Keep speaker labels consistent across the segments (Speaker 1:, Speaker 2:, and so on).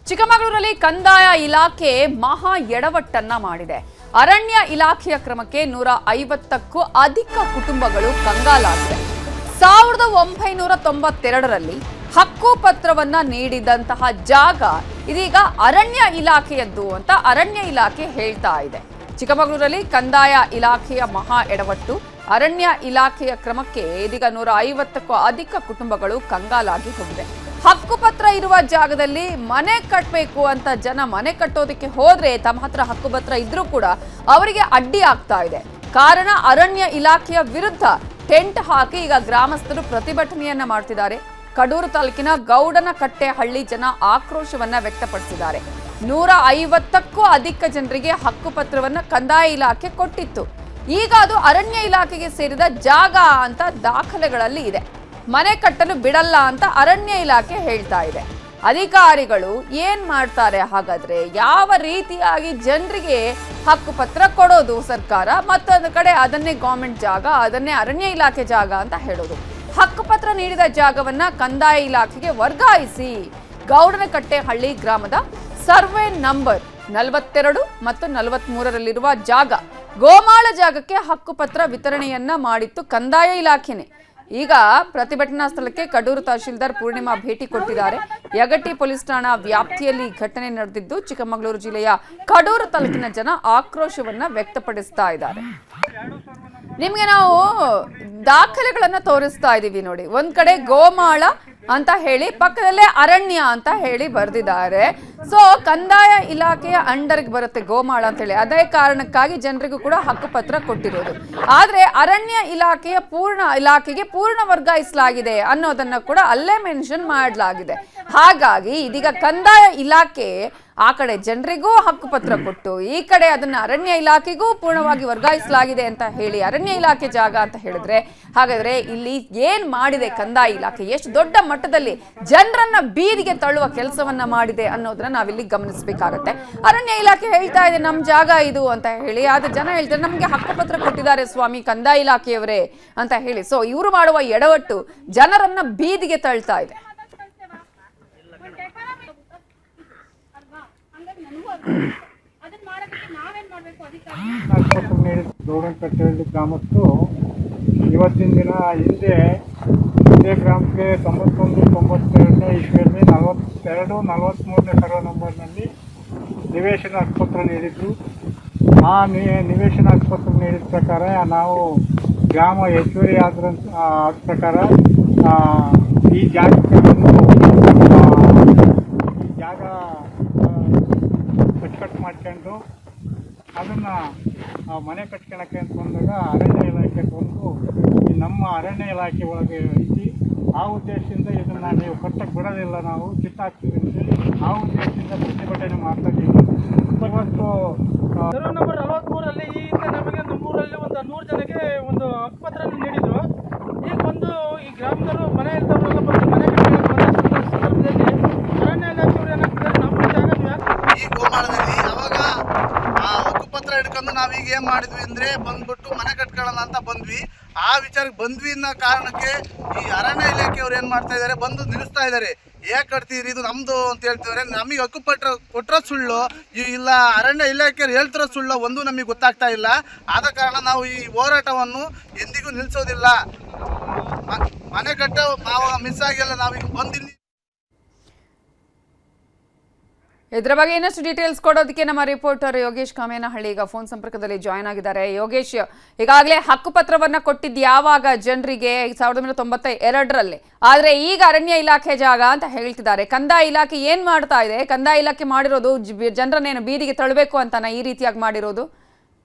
Speaker 1: ಚಿಕ್ಕಮಗಳೂರಲ್ಲಿ ಕಂದಾಯ ಇಲಾಖೆ ಮಹಾ ಎಡವಟ್ಟನ್ನ ಮಾಡಿದೆ. ಅರಣ್ಯ ಇಲಾಖೆಯ ಕ್ರಮಕ್ಕೆ 150ಕ್ಕೂ ಅಧಿಕ ಕುಟುಂಬಗಳು ಕಂಗಾಲಾಗಿವೆ. 1992ರಲ್ಲಿ ಹಕ್ಕು ಪತ್ರವನ್ನ ನೀಡಿದಂತಹ ಜಾಗ ಇದೀಗ ಅರಣ್ಯ ಇಲಾಖೆಯದ್ದು ಅಂತ ಅರಣ್ಯ ಇಲಾಖೆ ಹೇಳ್ತಾ ಇದೆ. ಚಿಕ್ಕಮಗಳೂರಲ್ಲಿ ಕಂದಾಯ ಇಲಾಖೆಯ ಮಹಾ ಎಡವಟ್ಟು, ಅರಣ್ಯ ಇಲಾಖೆಯ ಕ್ರಮಕ್ಕೆ ಇದೀಗ 150ಕ್ಕೂ ಅಧಿಕ ಕುಟುಂಬಗಳು ಕಂಗಾಲಾಗಿ ಹೋಗಿದೆ. ಹಕ್ಕುಪತ್ರ ಇರುವ ಜಾಗದಲ್ಲಿ ಮನೆ ಕಟ್ಟಬೇಕು ಅಂತ ಜನ ಮನೆ ಕಟ್ಟೋದಕ್ಕೆ ಹೋದ್ರೆ ತಮ್ಮ ಹತ್ರ ಹಕ್ಕುಪತ್ರ ಇದ್ರೂ ಕೂಡ ಅವರಿಗೆ ಅಡ್ಡಿ ಆಗ್ತಾ ಇದೆ. ಕಾರಣ ಅರಣ್ಯ ಇಲಾಖೆಯ ವಿರುದ್ಧ ಟೆಂಟ್ ಹಾಕಿ ಈಗ ಗ್ರಾಮಸ್ಥರು ಪ್ರತಿಭಟನೆಯನ್ನ ಮಾಡ್ತಿದ್ದಾರೆ. ಕಡೂರು ತಾಲೂಕಿನ ಗೌಡನಕಟ್ಟೆ ಹಳ್ಳಿ ಜನ ಆಕ್ರೋಶವನ್ನ ವ್ಯಕ್ತಪಡಿಸಿದ್ದಾರೆ. 150ಕ್ಕೂ ಅಧಿಕ ಜನರಿಗೆ ಹಕ್ಕುಪತ್ರವನ್ನ ಕಂದಾಯ ಇಲಾಖೆ ಕೊಟ್ಟಿತ್ತು. ಈಗ ಅದು ಅರಣ್ಯ ಇಲಾಖೆಗೆ ಸೇರಿದ ಜಾಗ ಅಂತ ದಾಖಲೆಗಳಲ್ಲಿ ಇದೆ. ಮನೆ ಕಟ್ಟಲು ಬಿಡಲ್ಲ ಅಂತ ಅರಣ್ಯ ಇಲಾಖೆ ಹೇಳ್ತಾ ಇದೆ. ಅಧಿಕಾರಿಗಳು ಏನ್ ಮಾಡ್ತಾರೆ ಹಾಗಾದ್ರೆ? ಯಾವ ರೀತಿಯಾಗಿ ಜನರಿಗೆ ಹಕ್ಕುಪತ್ರ ಕೊಡೋದು ಸರ್ಕಾರ, ಮತ್ತೊಂದು ಕಡೆ ಅದನ್ನೇ ಗೌರ್ಮೆಂಟ್ ಜಾಗ, ಅದನ್ನೇ ಅರಣ್ಯ ಇಲಾಖೆ ಜಾಗ ಅಂತ ಹೇಳೋದು. ಹಕ್ಕುಪತ್ರ ನೀಡಿದ ಜಾಗವನ್ನ ಕಂದಾಯ ಇಲಾಖೆಗೆ ವರ್ಗಾಯಿಸಿ. ಗೌಡನಕಟ್ಟೆ ಹಳ್ಳಿ ಗ್ರಾಮದ ಸರ್ವೆ ನಂಬರ್ 42 ಮತ್ತು 43ರಲ್ಲಿರುವ ಜಾಗ ಗೋಮಾಳ ಜಾಗಕ್ಕೆ ಹಕ್ಕುಪತ್ರ ವಿತರಣೆಯನ್ನ ಮಾಡಿತ್ತು ಕಂದಾಯ ಇಲಾಖೆನೆ. ಈಗ ಪ್ರತಿಭಟನಾ ಸ್ಥಳಕ್ಕೆ ಕಡೂರು ತಹಶೀಲ್ದಾರ್ ಪೂರ್ಣಿಮಾ ಭೇಟಿ ಕೊಟ್ಟಿದ್ದಾರೆ. ಯಗಟಿ ಪೊಲೀಸ್ ಠಾಣಾ ವ್ಯಾಪ್ತಿಯಲ್ಲಿ ಘಟನೆ ನಡೆದಿದ್ದು ಚಿಕ್ಕಮಗಳೂರು ಜಿಲ್ಲೆಯ ಕಡೂರು ತಾಲೂಕಿನ ಜನ ಆಕ್ರೋಶವನ್ನ ವ್ಯಕ್ತಪಡಿಸ್ತಾ ಇದ್ದಾರೆ. ನಿಮ್ಗೆ ನಾವು ದಾಖಲೆಗಳನ್ನ ತೋರಿಸ್ತಾ ಇದೀವಿ ನೋಡಿ. ಒಂದ್ ಕಡೆ ಗೋಮಾಳ ಅಂತ ಹೇಳಿ, ಪಕ್ಕದಲ್ಲೇ ಅರಣ್ಯ ಅಂತ ಹೇಳಿ ಬರ್ದಿದ್ದಾರೆ. ಸೊ ಕಂದಾಯ ಇಲಾಖೆಯ ಅಂಡರ್ಗೆ ಬರುತ್ತೆ ಗೋಮಾಳ ಅಂತ ಹೇಳಿ. ಅದೇ ಕಾರಣಕ್ಕಾಗಿ ಜನರಿಗೂ ಕೂಡ ಹಕ್ಕುಪತ್ರ ಕೊಟ್ಟಿರೋದು. ಆದ್ರೆ ಅರಣ್ಯ ಇಲಾಖೆಗೆ ಪೂರ್ಣ ವರ್ಗಾಯಿಸಲಾಗಿದೆ ಅನ್ನೋದನ್ನ ಕೂಡ ಅಲ್ಲೇ ಮೆನ್ಷನ್ ಮಾಡಲಾಗಿದೆ. ಹಾಗಾಗಿ ಇದೀಗ ಕಂದಾಯ ಇಲಾಖೆ ಆ ಕಡೆ ಜನರಿಗೂ ಹಕ್ಕುಪತ್ರ ಕೊಟ್ಟು ಈ ಕಡೆ ಅದನ್ನ ಅರಣ್ಯ ಇಲಾಖೆಗೂ ಪೂರ್ಣವಾಗಿ ವರ್ಗಾಯಿಸಲಾಗಿದೆ ಅಂತ ಹೇಳಿ ಅರಣ್ಯ ಇಲಾಖೆ ಜಾಗ ಅಂತ ಹೇಳಿದ್ರೆ, ಹಾಗಾದ್ರೆ ಇಲ್ಲಿ ಏನ್ ಮಾಡಿದೆ ಕಂದಾಯ ಇಲಾಖೆ? ಎಷ್ಟು ದೊಡ್ಡ ಮಟ್ಟದಲ್ಲಿ ಜನರನ್ನ ಬೀದಿಗೆ ತಳ್ಳುವ ಕೆಲಸವನ್ನ ಮಾಡಿದೆ ಅನ್ನೋದನ್ನ ನಾವಿಲ್ಲಿ ಗಮನಿಸಬೇಕಾಗತ್ತೆ. ಅರಣ್ಯ ಇಲಾಖೆ ಹೇಳ್ತಾ ಇದೆ ನಮ್ ಜಾಗ ಇದು ಅಂತ ಹೇಳಿ, ಆದ್ರೆ ಜನ ಹೇಳ್ತಾರೆ ನಮ್ಗೆ ಹಕ್ಕುಪತ್ರ ಕೊಟ್ಟಿದ್ದಾರೆ ಸ್ವಾಮಿ ಕಂದಾಯ ಇಲಾಖೆಯವರೇ ಅಂತ ಹೇಳಿ. ಸೊ ಇವರು ಮಾಡುವ ಎಡವಟ್ಟು ಜನರನ್ನ ಬೀದಿಗೆ ತಳ್ತಾ ಇದೆ.
Speaker 2: ಗೌಡನಕಟ್ಟೆಹಳ್ಳಿ ಗ್ರಾಮಸ್ಥರು ಇವತ್ತಿನ ದಿನ ಹಿಂದೆ ಇದೇ ಗ್ರಾಮಕ್ಕೆ 91-92ನೇ ಇಸ್ವಿಯಲ್ಲಿ 42-43ನೇ ಸರ್ವೆ ನಂಬರ್ನಲ್ಲಿ ನಿವೇಶನ ಹಕ್ಕುಪತ್ರ ನೀಡಿದ್ರು. ಆ ನಿವೇಶನ ಹಕ್ಕುಪತ್ರ ನೀಡಿದ ಪ್ರಕಾರ ನಾವು ಗ್ರಾಮ ಹೆಚ್ಚುವರಿ ಆದ ಪ್ರಕಾರ ಈ ಜಾಗಕ್ಕೆ ಬಂದು ಈ ಜಾಗ ಕಟ್ ಮಾಡ್ಕೊಂಡು ಅದನ್ನು ಮನೆ ಕಟ್ಕೊಳಕ್ಕೆ ಅಂತ ಬಂದಾಗ ಅರಣ್ಯ ಇಲಾಖೆ ಬಂದು ನಮ್ಮ ಅರಣ್ಯ ಇಲಾಖೆ ಒಳಗೆ ಐತಿ, ಆ ಉದ್ದೇಶದಿಂದ ಇದನ್ನು ನೀವು ಕಟ್ಟಕ್ಕೆ ಬಿಡೋದಿಲ್ಲ, ನಾವು ಕಿತ್ತಾಕ್ತೀವಿ ಅಂತೇಳಿ ಆ ಉದ್ದೇಶದಿಂದ ಪ್ರತಿಭಟನೆ ಮಾಡ್ತಾ ಇದ್ದೀವಿ. ಇವತ್ತು
Speaker 3: ಸರ್ವೆ ನಂಬರ್ 43ರಲ್ಲಿ ಈ ಹಿಂದೆ ನಮಗೆ ನಮ್ಮೂರಲ್ಲಿ ಒಂದು 100 ಜನಕ್ಕೆ ಒಂದು ಹಕ್ಕುಪತ್ರ ನೀಡಿದ್ರು. ಈಗ ಬಂದು ಈ ಗ್ರಾಮದವರು ಮನೆ ಇರ್ತವರೆಲ್ಲ ಬಂದು ಮನೆ ಕಟ್ಟಕ್ಕೆ ಸಂದರ್ಭದಲ್ಲಿ ಅರಣ್ಯ ಇಲಾಖೆಯವರು ಏನಾಗ್ತಾರೆ ನಮ್ಮ ಜಾಗ
Speaker 4: ಈ ಗೋಮಾಳದಲ್ಲಿ ಅವಾಗ ಆ ಹಕ್ಕುಪತ್ರ ಹಿಡ್ಕೊಂಡು ನಾವೀಗ ಏನ್ ಮಾಡಿದ್ವಿ ಅಂದ್ರೆ ಬಂದ್ಬಿಟ್ಟು ಮನೆ ಕಟ್ಕೊಳ್ಳೋಣ ಅಂತ ಬಂದ್ವಿ. ಆ ವಿಚಾರಕ್ಕೆ ಬಂದ್ವಿ ಅನ್ನೋ ಕಾರಣಕ್ಕೆ ಈ ಅರಣ್ಯ ಇಲಾಖೆಯವ್ರು ಏನ್ ಮಾಡ್ತಾ ಇದಾರೆ, ಬಂದು ನಿಲ್ಲಿಸ್ತಾ ಇದಾರೆ. ಹೇಗೆ ಕಟ್ತೀರಿ, ಇದು ನಮ್ದು ಅಂತ ಹೇಳ್ತಿದಾರೆ. ನಮಗೆ ಹಕ್ಕುಪತ್ರ ಕೊಟ್ಟರೋ ಸುಳ್ಳು, ಇಲ್ಲ ಅರಣ್ಯ ಇಲಾಖೆಯವ್ರು ಹೇಳ್ತಿರೋ ಸುಳ್ಳು ಒಂದು ನಮಗೆ ಗೊತ್ತಾಗ್ತಾ ಇಲ್ಲ. ಆದ ಕಾರಣ ನಾವು ಈ ಹೋರಾಟವನ್ನು ಎಂದಿಗೂ ನಿಲ್ಲಿಸೋದಿಲ್ಲ. ಮನೆ ಕಟ್ಟೋ ಮಿಸ್ ಆಗಿಲ್ಲ, ನಾವೀಗ ಬಂದಿಲ್ಲಿ.
Speaker 1: ಇದರ ಬಗ್ಗೆ ಇನ್ನಷ್ಟು ಡೀಟೇಲ್ಸ್ ಕೊಡೋದಕ್ಕೆ ನಮ್ಮ ರಿಪೋರ್ಟರ್ ಯೋಗೇಶ್ ಕಾಮೇನಹಳ್ಳಿ ಈಗ ಫೋನ್ ಸಂಪರ್ಕದಲ್ಲಿ ಜಾಯ್ನ್ ಆಗಿದ್ದಾರೆ. ಯೋಗೇಶ್, ಈಗಾಗಲೇ ಹಕ್ಕುಪತ್ರವನ್ನ ಕೊಟ್ಟಿದ್ದು ಯಾವಾಗ ಜನರಿಗೆ 1992ರಲ್ಲಿ, ಆದ್ರೆ ಈಗ ಅರಣ್ಯ ಇಲಾಖೆ ಜಾಗ ಅಂತ ಹೇಳ್ತಿದ್ದಾರೆ. ಕಂದಾಯ ಇಲಾಖೆ ಏನ್ ಮಾಡ್ತಾ ಇದೆ? ಕಂದಾಯ ಇಲಾಖೆ ಮಾಡಿರೋದು ಜನರನ್ನೇನು ಬೀದಿಗೆ ತಳ್ಳಬೇಕು ಅಂತಾನ ಈ ರೀತಿಯಾಗಿ ಮಾಡಿರೋದು?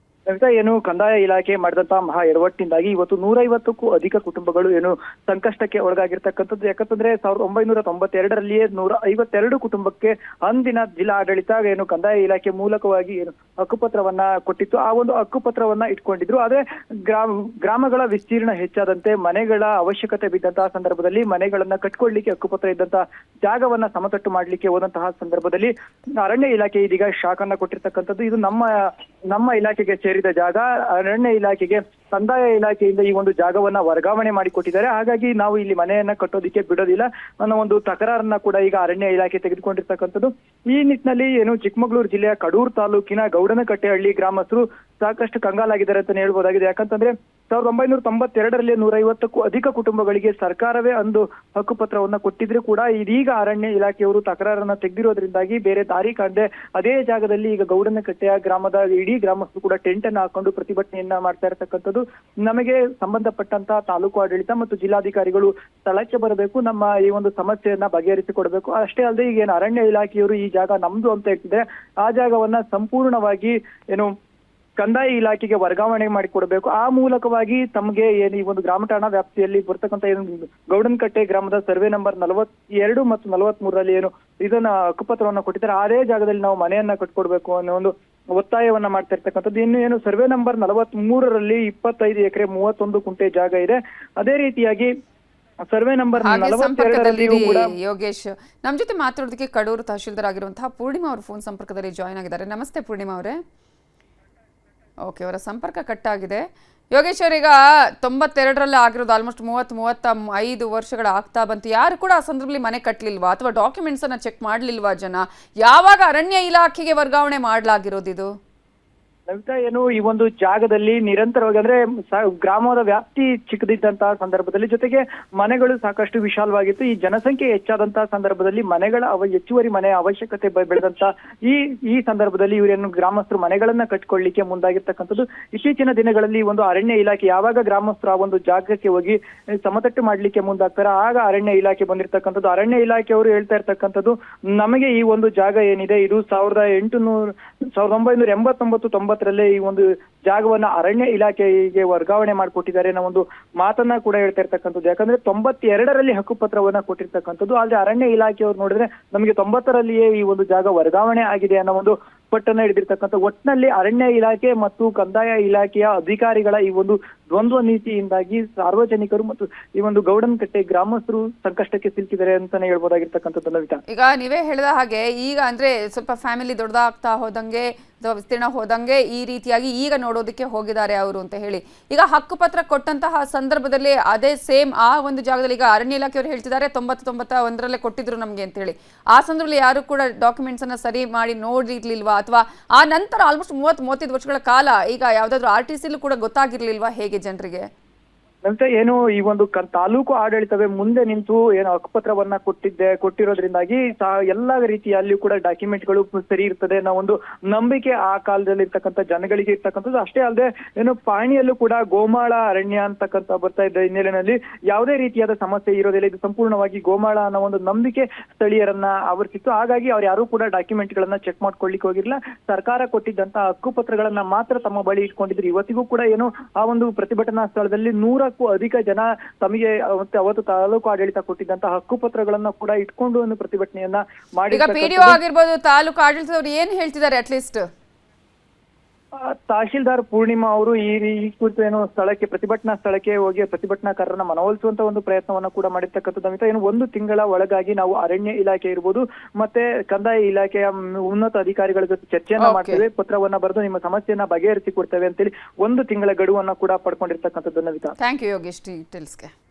Speaker 5: ಏನು ಕಂದಾಯ ಇಲಾಖೆ ಮಾಡಿದಂತಹ ಮಹಾ ಎಡವಟ್ಟಿನಿಂದಾಗಿ ಇವತ್ತು 150ಕ್ಕೂ ಅಧಿಕ ಕುಟುಂಬಗಳು ಏನು ಸಂಕಷ್ಟಕ್ಕೆ ಒಳಗಾಗಿರ್ತಕ್ಕಂಥದ್ದು. ಯಾಕಂತಂದ್ರೆ 1992ರಲ್ಲಿಯೇ 152 ಕುಟುಂಬಕ್ಕೆ ಅಂದಿನ ಜಿಲ್ಲಾ ಆಡಳಿತ ಏನು ಕಂದಾಯ ಇಲಾಖೆ ಮೂಲಕವಾಗಿ ಏನು ಹಕ್ಕುಪತ್ರವನ್ನ ಕೊಟ್ಟಿತ್ತು. ಆ ಒಂದು ಹಕ್ಕುಪತ್ರವನ್ನ ಇಟ್ಕೊಂಡಿದ್ರು. ಆದ್ರೆ ಗ್ರಾಮಗಳ ವಿಸ್ತೀರ್ಣ ಹೆಚ್ಚಾದಂತೆ ಮನೆಗಳ ಅವಶ್ಯಕತೆ ಬಿದ್ದಂತಹ ಸಂದರ್ಭದಲ್ಲಿ ಮನೆಗಳನ್ನ ಕಟ್ಕೊಳ್ಲಿಕ್ಕೆ ಹಕ್ಕುಪತ್ರ ಇದ್ದಂತಹ ಜಾಗವನ್ನ ಸಮತಟ್ಟು ಮಾಡ್ಲಿಕ್ಕೆ ಹೋದಂತಹ ಸಂದರ್ಭದಲ್ಲಿ ಅರಣ್ಯ ಇಲಾಖೆ ಇದೀಗ ಶಾಕ್ ಅನ್ನ ಕೊಟ್ಟಿರ್ತಕ್ಕಂಥದ್ದು. ಇದು ನಮ್ಮ ಇಲಾಖೆಗೆ ಸೇರಿದ ಜಾಗ, ಅರಣ್ಯ ಇಲಾಖೆಗೆ ಕಂದಾಯ ಇಲಾಖೆಯಿಂದ ಈ ಒಂದು ಜಾಗವನ್ನ ವರ್ಗಾವಣೆ ಮಾಡಿಕೊಟ್ಟಿದ್ದಾರೆ. ಹಾಗಾಗಿ ನಾವು ಇಲ್ಲಿ ಮನೆಯನ್ನ ಕಟ್ಟೋದಿಕ್ಕೆ ಬಿಡೋದಿಲ್ಲ ಅನ್ನೋ ಒಂದು ತಕರಾರನ್ನ ಕೂಡ ಈಗ ಅರಣ್ಯ ಇಲಾಖೆ ತೆಗೆದುಕೊಂಡಿರ್ತಕ್ಕಂಥದ್ದು. ಈ ನಿಟ್ಟಿನಲ್ಲಿ ಏನು ಚಿಕ್ಕಮಗಳೂರು ಜಿಲ್ಲೆಯ ಕಡೂರು ತಾಲೂಕಿನ ಗೌಡನಕಟ್ಟೆಹಳ್ಳಿ ಗ್ರಾಮಸ್ಥರು ಸಾಕಷ್ಟು ಕಂಗಾಲಾಗಿದ್ದಾರೆ ಅಂತಾನೆ ಹೇಳ್ಬೋದಾಗಿದೆ. ಯಾಕಂತಂದ್ರೆ 1992ರಲ್ಲಿ 150ಕ್ಕೂ ಅಧಿಕ ಕುಟುಂಬಗಳಿಗೆ ಸರ್ಕಾರವೇ ಒಂದು ಹಕ್ಕುಪತ್ರವನ್ನ ಕೊಟ್ಟಿದ್ರು ಕೂಡ ಇದೀಗ ಅರಣ್ಯ ಇಲಾಖೆಯವರು ತಕರಾರನ್ನ ತೆಗೆದಿರೋದ್ರಿಂದಾಗಿ ಬೇರೆ ದಾರಿ ಕಾಣದೆ ಅದೇ ಜಾಗದಲ್ಲಿ ಈಗ ಗೌಡನಕಟ್ಟೆಯ ಗ್ರಾಮದ ಇಡೀ ಗ್ರಾಮಸ್ಥರು ಕೂಡ ಟೆಂಟ್ ಅನ್ನ ಹಾಕೊಂಡು ಪ್ರತಿಭಟನೆಯನ್ನ ಮಾಡ್ತಾ ಇರತಕ್ಕಂಥದ್ದು. ನಮಗೆ ಸಂಬಂಧಪಟ್ಟಂತ ತಾಲೂಕು ಆಡಳಿತ ಮತ್ತು ಜಿಲ್ಲಾಧಿಕಾರಿಗಳು ಸ್ಥಳಕ್ಕೆ ಬರಬೇಕು, ನಮ್ಮ ಈ ಒಂದು ಸಮಸ್ಯೆಯನ್ನ ಬಗೆಹರಿಸಿಕೊಡ್ಬೇಕು. ಅಷ್ಟೇ ಅಲ್ಲದೆ ಈಗ ಏನು ಅರಣ್ಯ ಇಲಾಖೆಯವರು ಈ ಜಾಗ ನಮ್ದು ಅಂತ ಹೇಳ್ತಿದ್ರೆ ಆ ಜಾಗವನ್ನ ಸಂಪೂರ್ಣವಾಗಿ ಏನು ಕಂದಾಯ ಇಲಾಖೆಗೆ ವರ್ಗಾವಣೆ ಮಾಡಿಕೊಡ್ಬೇಕು. ಆ ಮೂಲಕವಾಗಿ ತಮಗೆ ಏನು ಈ ಒಂದು ಗ್ರಾಮ ಠಾಣಾ ವ್ಯಾಪ್ತಿಯಲ್ಲಿ ಬರ್ತಕ್ಕಂಥ ಏನು ಗೌಡನಕಟ್ಟೆ ಗ್ರಾಮದ ಸರ್ವೆ ನಂಬರ್ 42 ಮತ್ತು 43ರಲ್ಲಿ ಏನು ಇದನ್ನ ಹಕ್ಕುಪತ್ರವನ್ನ ಕೊಟ್ಟಿದ್ದಾರೆ ಅದೇ ಜಾಗದಲ್ಲಿ ನಾವು ಮನೆಯನ್ನ ಕಟ್ಕೊಡ್ಬೇಕು ಅನ್ನೋ ಒಂದು ಒತ್ತಾಯವನ್ನ ಮಾಡ್ತಾ ಇರ್ತಕ್ಕಂಥದ್ದು. ಏನು ಸರ್ವೆ ನಂಬರ್ 43ರಲ್ಲಿ 25 ಎಕರೆ 31 ಕುಂಟೆ ಜಾಗ ಇದೆ. ಅದೇ ರೀತಿಯಾಗಿ ಸರ್ವೆ ನಂಬರ್ 42ರಲ್ಲಿಯೂ ಕೂಡ
Speaker 1: ಯೋಗೇಶ್ ನಮ್ ಜೊತೆ ಮಾತಾಡೋದಕ್ಕೆ ಕಡೂರು ತಹಶೀಲ್ದಾರ್ ಆಗಿರುವಂತಹ ಪೂರ್ಣಿಮಾ ಅವರು ಫೋನ್ ಸಂಪರ್ಕದಲ್ಲಿ ಜಾಯ್ನ್ ಆಗಿದ್ದಾರೆ. ನಮಸ್ತೆ ಪೂರ್ಣಿಮಾ ಅವರೇ. ಓಕೆ, ಅವರ ಸಂಪರ್ಕ ಕಟ್ ಆಗಿದೆ. ಯೋಗೇಶ್ ಅವರೀಗ 92ರಲ್ಲಿ ಆಗಿರೋದು ಆಲ್ಮೋಸ್ಟ್ 35 ವರ್ಷಗಳ ಆಗ್ತಾ ಬಂತು. ಯಾರು ಕೂಡ ಆ ಸಂದರ್ಭದಲ್ಲಿ ಮನೆ ಕಟ್ಟಲಿಲ್ವಾ ಅಥವಾ ಡಾಕ್ಯುಮೆಂಟ್ಸ್ ಅನ್ನ ಚೆಕ್ ಮಾಡ್ಲಿಲ್ವಾ ಜನ? ಯಾವಾಗ ಅರಣ್ಯ ಇಲಾಖೆಗೆ ವರ್ಗಾವಣೆ ಮಾಡಲಾಗಿರೋದು ಇದು?
Speaker 5: ನವಿತಾ, ಏನು ಈ ಒಂದು ಜಾಗದಲ್ಲಿ ನಿರಂತರವಾಗಿ ಅಂದ್ರೆ ಗ್ರಾಮದ ವ್ಯಾಪ್ತಿ ಚಿಕ್ಕದಿದ್ದಂತಹ ಸಂದರ್ಭದಲ್ಲಿ ಜೊತೆಗೆ ಮನೆಗಳು ಸಾಕಷ್ಟು ವಿಶಾಲವಾಗಿತ್ತು. ಈ ಜನಸಂಖ್ಯೆ ಹೆಚ್ಚಾದಂತಹ ಸಂದರ್ಭದಲ್ಲಿ ಮನೆಗಳ ಹೆಚ್ಚುವರಿ ಮನೆಯ ಅವಶ್ಯಕತೆ ಬೆಳೆದಂತ ಈ ಸಂದರ್ಭದಲ್ಲಿ ಇವರೇನು ಗ್ರಾಮಸ್ಥರು ಮನೆಗಳನ್ನ ಕಟ್ಕೊಳ್ಳಿಕ್ಕೆ ಮುಂದಾಗಿರ್ತಕ್ಕಂಥದ್ದು. ಇತ್ತೀಚಿನ ದಿನಗಳಲ್ಲಿ ಈ ಒಂದು ಅರಣ್ಯ ಇಲಾಖೆ ಯಾವಾಗ ಗ್ರಾಮಸ್ಥರು ಆ ಒಂದು ಜಾಗಕ್ಕೆ ಹೋಗಿ ಸಮತಟ್ಟು ಮಾಡ್ಲಿಕ್ಕೆ ಮುಂದಾಗ್ತಾರೆ ಆಗ ಅರಣ್ಯ ಇಲಾಖೆ ಬಂದಿರ್ತಕ್ಕಂಥದ್ದು. ಅರಣ್ಯ ಇಲಾಖೆಯವರು ಹೇಳ್ತಾ ಇರ್ತಕ್ಕಂಥದ್ದು, ನಮಗೆ ಈ ಒಂದು ಜಾಗ ಏನಿದೆ ಇದು 1989-90 ರಲ್ಲಿ ಈ ಒಂದು ಜಾಗವನ್ನ ಅರಣ್ಯ ಇಲಾಖೆಗೆ ವರ್ಗಾವಣೆ ಮಾಡಿಕೊಟ್ಟಿದ್ದಾರೆ ಅನ್ನೋ ಒಂದು ಮಾತನ್ನ ಕೂಡ ಹೇಳ್ತಾ ಇರ್ತಕ್ಕಂಥದ್ದು. ಯಾಕಂದ್ರೆ 92ರಲ್ಲಿ ಹಕ್ಕುಪತ್ರವನ್ನ ಕೊಟ್ಟಿರ್ತಕ್ಕಂಥದ್ದು. ಆದ್ರೆ ಅರಣ್ಯ ಇಲಾಖೆಯವರು ನೋಡಿದ್ರೆ ನಮಗೆ 90ರಲ್ಲಿಯೇ ಈ ಒಂದು ಜಾಗ ವರ್ಗಾವಣೆ ಆಗಿದೆ ಅನ್ನೋ ಒಂದು ಪಟ್ಟನ್ನ ಹಿಡಿದಿರ್ತಕ್ಕಂಥ. ಒಟ್ಟಿನಲ್ಲಿ ಅರಣ್ಯ ಇಲಾಖೆ ಮತ್ತು ಕಂದಾಯ ಇಲಾಖೆಯ ಅಧಿಕಾರಿಗಳ ಈ ಒಂದು ದ್ವಂದ್ವ ನೀತಿಯಿಂದಾಗಿ ಸಾರ್ವಜನಿಕರು ಮತ್ತು ಈ ಒಂದು ಗೌಡನಕಟ್ಟೆ ಗ್ರಾಮಸ್ಥರು ಸಂಕಷ್ಟಕ್ಕೆ ಸಿಲುಕಿದ್ದಾರೆ ಅಂತಾನೆ ಹೇಳ್ಬೋದಾಗಿರ್ತಕ್ಕಂಥದ್ದು. ನವಿತಾ,
Speaker 1: ಈಗ ನೀವೇ ಹೇಳಿದ ಹಾಗೆ ಈಗ ಅಂದ್ರೆ ಸ್ವಲ್ಪ ಫ್ಯಾಮಿಲಿ ದೊಡ್ಡದಾಗ್ತಾ ಹೋದಂಗೆ ಅಥವಾ ವಿಸ್ತೀರ್ಣ ಹೋದಂಗೆ ಈ ರೀತಿಯಾಗಿ ಈಗ ನೋಡೋದಕ್ಕೆ ಹೋಗಿದ್ದಾರೆ ಅವರು ಅಂತ ಹೇಳಿ, ಈಗ ಹಕ್ಕುಪತ್ರ ಕೊಟ್ಟಂತಹ ಸಂದರ್ಭದಲ್ಲಿ ಅದೇ ಸೇಮ್ ಆ ಒಂದು ಜಾಗದಲ್ಲಿ ಈಗ ಅರಣ್ಯ ಇಲಾಖೆಯವರು ಹೇಳ್ತಿದ್ದಾರೆ 91ರಲ್ಲೇ ಕೊಟ್ಟಿದ್ರು ನಮ್ಗೆ ಅಂತ ಹೇಳಿ, ಆ ಸಂದರ್ಭದಲ್ಲಿ ಯಾರು ಕೂಡ ಡಾಕ್ಯುಮೆಂಟ್ಸ್ ಅನ್ನ ಸರಿ ಮಾಡಿ ನೋಡಿರ್ಲಿಲ್ವಾ? ಅಥವಾ ಆ ನಂತರ ಆಲ್ಮೋಸ್ಟ್ 30-35 ವರ್ಷಗಳ ಕಾಲ ಈಗ ಯಾವ್ದಾದ್ರು RTCಲೂ ಕೂಡ ಗೊತ್ತಾಗಿರ್ಲಿಲ್ವಾ ಹೇಗೆ ಜನರಿಗೆ?
Speaker 5: ನಂತರ ಏನು ಈ ಒಂದು ತಾಲೂಕು ಆಡಳಿತವೇ ಮುಂದೆ ನಿಂತು ಏನು ಹಕ್ಕುಪತ್ರವನ್ನ ಕೊಟ್ಟಿರೋದ್ರಿಂದಾಗಿ ಎಲ್ಲಾ ರೀತಿಯಲ್ಲಿಯೂ ಕೂಡ ಡಾಕ್ಯುಮೆಂಟ್ಗಳು ಸರಿ ಇರ್ತದೆ ಅನ್ನೋ ಒಂದು ನಂಬಿಕೆ ಆ ಕಾಲದಲ್ಲಿ ಇರ್ತಕ್ಕಂಥ ಜನಗಳಿಗೆ ಇರ್ತಕ್ಕಂಥದ್ದು. ಅಷ್ಟೇ ಅಲ್ಲದೆ ಏನು ಪಾಣಿಯಲ್ಲೂ ಕೂಡ ಗೋಮಾಳ ಅರಣ್ಯ ಅಂತಕ್ಕಂಥ ಬರ್ತಾ ಇದ್ದ ಹಿನ್ನೆಲೆಯಲ್ಲಿ ಯಾವುದೇ ರೀತಿಯಾದ ಸಮಸ್ಯೆ ಇರೋದಿಲ್ಲ, ಇದು ಸಂಪೂರ್ಣವಾಗಿ ಗೋಮಾಳ ಅನ್ನೋ ಒಂದು ನಂಬಿಕೆ ಸ್ಥಳೀಯರನ್ನ ಆವರಿಸಿತ್ತು. ಹಾಗಾಗಿ ಅವ್ರು ಯಾರು ಕೂಡ ಡಾಕ್ಯುಮೆಂಟ್ ಗಳನ್ನ ಚೆಕ್ ಮಾಡ್ಕೊಳ್ಳಿಕ್ಕೆ ಹೋಗಿರ್ಲಿಲ್ಲ. ಸರ್ಕಾರ ಕೊಟ್ಟಿದ್ದಂತ ಹಕ್ಕುಪತ್ರಗಳನ್ನ ಮಾತ್ರ ತಮ್ಮ ಬಳಿ ಇಟ್ಕೊಂಡಿದ್ರು. ಇವತ್ತಿಗೂ ಕೂಡ ಏನು ಆ ಒಂದು ಪ್ರತಿಭಟನಾ ಸ್ಥಳದಲ್ಲಿ 100ಕ್ಕೂ ಅಧಿಕ ಜನ ತಮಗೆ ಅವತ್ತು ತಾಲೂಕು ಆಡಳಿತ ಕೊಟ್ಟಿದ್ದಂತ ಹಕ್ಕುಪತ್ರಗಳನ್ನ ಕೂಡ ಇಟ್ಕೊಂಡು ಒಂದು ಪ್ರತಿಭಟನೆಯನ್ನ ಮಾಡಿ.
Speaker 1: ಈಗ PDO ಆಗಿರ್ಬೋದು, ತಾಲೂಕು ಆಡಳಿತದವರು ಏನ್ ಹೇಳ್ತಿದ್ದಾರೆ? ಅಟ್ಲೀಸ್ಟ್
Speaker 5: ತಹಶೀಲ್ದಾರ್ ಪೂರ್ಣಿಮಾ ಅವರು ಈ ಕುರಿತು ಏನು ಪ್ರತಿಭಟನಾ ಸ್ಥಳಕ್ಕೆ ಹೋಗಿ ಪ್ರತಿಭಟನಾಕಾರರನ್ನ ಮನವೊಲಿಸುವಂತ ಒಂದು ಪ್ರಯತ್ನವನ್ನ ಕೂಡ ಮಾಡಿರ್ತಕ್ಕಂಥದ್ದು. ಏನು 1 ತಿಂಗಳ ಒಳಗಾಗಿ ನಾವು ಅರಣ್ಯ ಇಲಾಖೆ ಇರ್ಬೋದು ಮತ್ತೆ ಕಂದಾಯ ಇಲಾಖೆಯ ಉನ್ನತ ಅಧಿಕಾರಿಗಳ ಜೊತೆ ಚರ್ಚೆಯನ್ನ ಮಾಡ್ತೇವೆ, ಪತ್ರವನ್ನ ಬರೆದು ನಿಮ್ಮ ಸಮಸ್ಯೆಯನ್ನ ಬಗೆಹರಿಸಿ ಕೊಡ್ತೇವೆ ಅಂತೇಳಿ 1 ತಿಂಗಳ ಗಡುವನ್ನ ಕೂಡ ಪಡ್ಕೊಂಡಿರ್ತಕ್ಕಂಥದ್ದು. Navita,
Speaker 1: thank you Yogesh ಡೀಟೇಲ್ಸ್ಗೆ.